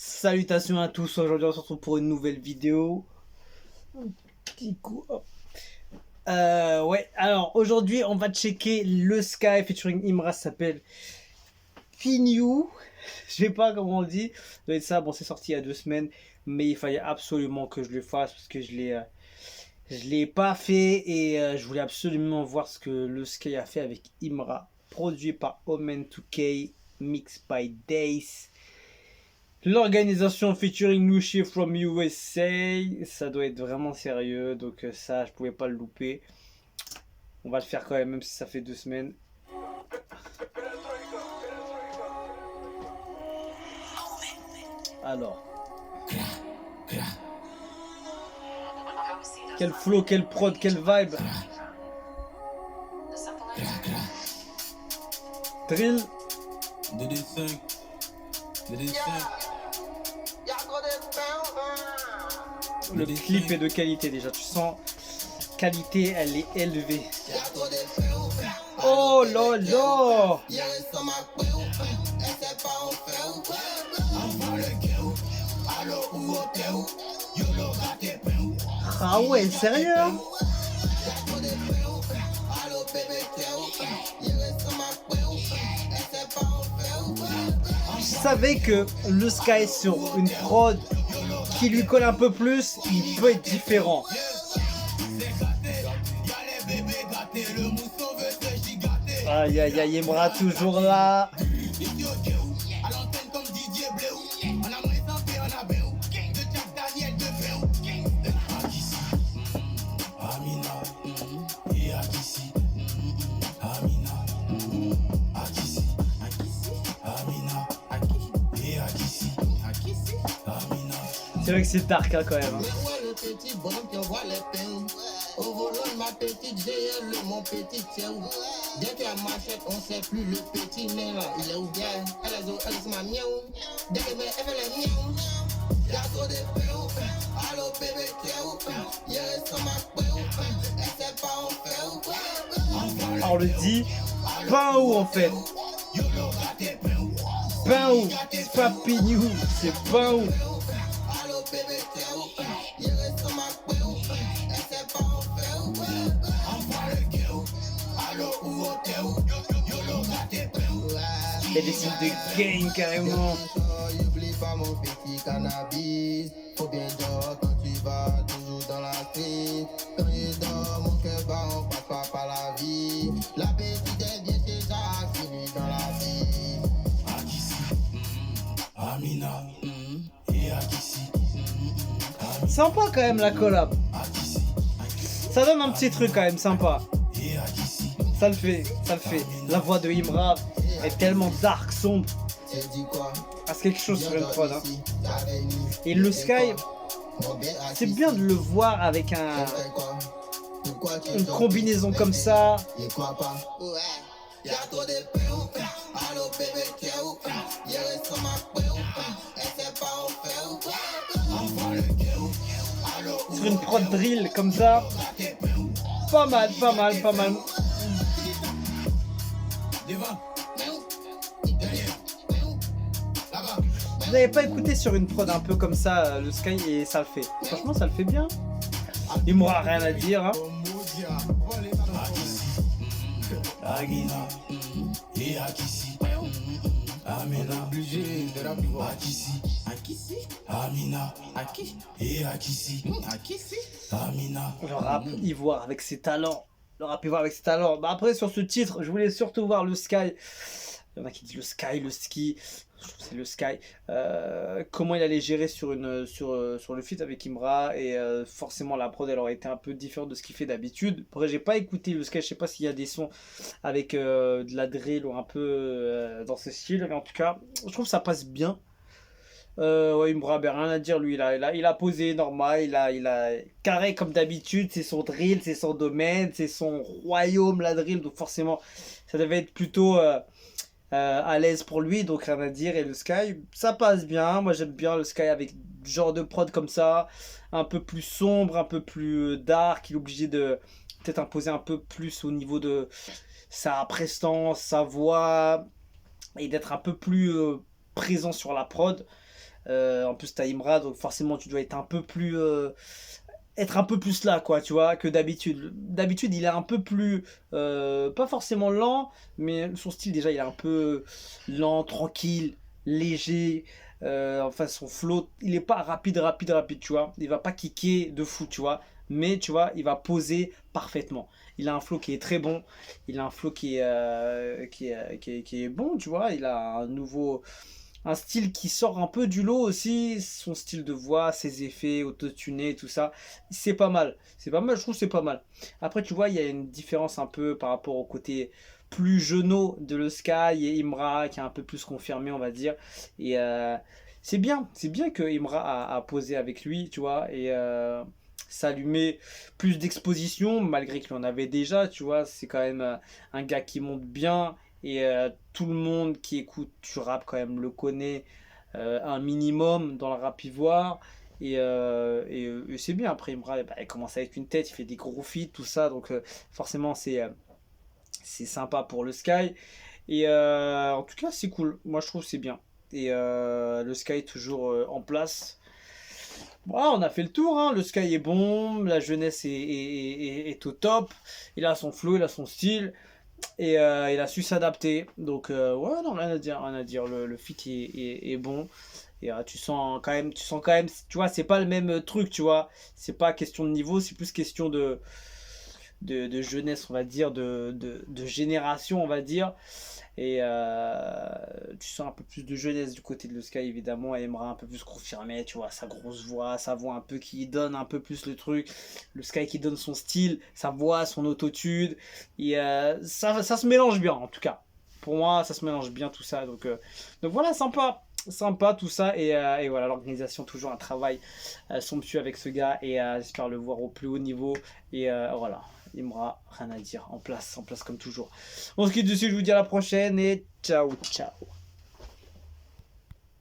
Salutations à tous, aujourd'hui on se retrouve pour une nouvelle vidéo. Un petit coup, hop. Ouais, alors aujourd'hui on va checker le Sky featuring Imra, ça s'appelle Pinyu. Je sais pas comment on le dit. Ça doit être ça, bon c'est sorti il y a 2 semaines, mais il fallait absolument que je le fasse parce que je l'ai pas fait et je voulais absolument voir ce que le Sky a fait avec Imra. Produit par Omen 2K, mixed by Dace. L'organisation featuring Lucy from USA, ça doit être vraiment sérieux, donc ça je pouvais pas le louper. On va le faire quand même si ça fait 2 semaines. Alors. Quel flow, quel prod, quel vibe. Drill. Le clip est de qualité déjà, tu sens qualité, elle est élevée. Oh là là. Ah ouais, sérieux? Je savais que le Sky sur une prod qui lui colle un peu plus, il peut être différent. Aïe aïe aïe, Imra toujours là. C'est vrai que c'est dark hein, quand même. Hein. Au volant de ma petite GL, mon petit Théo. Dès qu'elle m'achète, on sait plus le petit nain là, il est ouvert. Elle est ma miaou. Dès qu'elle fait les miaou. Y'a trop de péou. Allo bébé Théo. Y'a sans ma péou. Elle sait pas en faire. On le dit, pain ou en fait. Pain ou, c'est pas Pinyu, c'est pain ou. Il y a des signes de gang carrément. N'oublie pas mon petit cannabis. Faut bien dormir quand tu vas toujours dans la street. Quand il dort, mon cœur bat, on passe pas par la vie. La petite est bien chez Jacques, fini dans la vie. Akissi, Amina, et Akissi. Sympa quand même la collab. Ça donne un petit truc quand même sympa. Ça le fait, ça le fait. La voix de Imra est tellement dark, sombre. Ah, c'est quelque chose sur une prod. Hein. Et le Sky, c'est bien de le voir avec une combinaison comme ça. Sur une prod drill comme ça. Pas mal, pas mal, pas mal. Vous n'avez pas écouté sur une prod un peu comme ça le Sky et ça le fait. Franchement ça le fait bien. Il m'aura rien à dire. Hein. Le rap ivoire avec ses talents. Le rap ivoire avec ses talents. Bah après sur ce titre, je voulais surtout voir le Sky. Il y en a qui disent le Sky, le ski. Je trouve que c'est le Sky. Comment il allait gérer sur le feat avec Imra. Et forcément la prod elle aurait été un peu différente de ce qu'il fait d'habitude. Après j'ai pas écouté le Sky. Je sais pas s'il y a des sons avec de la drill ou un peu dans ce style. Mais en tout cas je trouve que ça passe bien. Ouais, Imra, ben, rien à dire, lui, il a posé normal, il a carré comme d'habitude, c'est son drill, c'est son domaine, c'est son royaume, la drill, donc forcément, ça devait être plutôt à l'aise pour lui, donc rien à dire, et le Sky, ça passe bien, moi j'aime bien le Sky avec genre de prod comme ça, un peu plus sombre, un peu plus dark, il est obligé de peut-être imposer un peu plus au niveau de sa prestance, sa voix, et d'être un peu plus présent sur la prod. En plus, t'as Imra, donc forcément, tu dois être un peu plus. Être un peu plus là, quoi, tu vois, que d'habitude. D'habitude, il est un peu plus. Pas forcément lent, mais son style, déjà, il est un peu lent, tranquille, léger. Enfin, son flow, il est pas rapide, tu vois. Il va pas kicker de fou, tu vois. Mais, tu vois, il va poser parfaitement. Il a un flow qui est très bon. Il a un flow qui est bon, tu vois. Il a un style qui sort un peu du lot aussi, son style de voix, ses effets autotunés, tout ça, c'est pas mal. C'est pas mal, je trouve que c'est pas mal. Après, tu vois, il y a une différence un peu par rapport au côté plus jeuneau de le Sky et Imra qui est un peu plus confirmé, on va dire. Et c'est bien que Imra a posé avec lui, tu vois, et ça lui met plus d'exposition, malgré qu'il en avait déjà, tu vois. C'est quand même un gars qui monte bien. Et tout le monde qui écoute du rap quand même le connaît un minimum dans le rap ivoire. Et c'est bien. Après, Imra, bah, il commence avec une tête, il fait des gros feats, tout ça. Donc forcément, c'est sympa pour le Sky. Et en tout cas, c'est cool. Moi, je trouve que c'est bien. Et le Sky est toujours en place. Bon, on a fait le tour, hein. Le Sky est bon, la jeunesse est au top. Il a son flow, il a son style. Et il a su s'adapter. Donc, ouais, non, rien à dire. Rien à dire. Le fit est bon. Et tu sens quand même, tu vois, c'est pas le même truc, tu vois. C'est pas question de niveau, c'est plus question de jeunesse, on va dire, de génération, on va dire. Et tu sens un peu plus de jeunesse du côté de le Sky, évidemment. Elle aimerait un peu plus confirmer, tu vois, sa grosse voix, sa voix un peu qui donne un peu plus le truc. Le Sky qui donne son style, sa voix, son autotune. Et ça se mélange bien, en tout cas. Pour moi, ça se mélange bien tout ça. Donc voilà, sympa. Sympa tout ça. Et voilà, l'organisation, toujours un travail somptueux avec ce gars. Et j'espère le voir au plus haut niveau. Et voilà. Imra, rien à dire, en place comme toujours. On se quitte dessus, je vous dis à la prochaine et ciao ciao.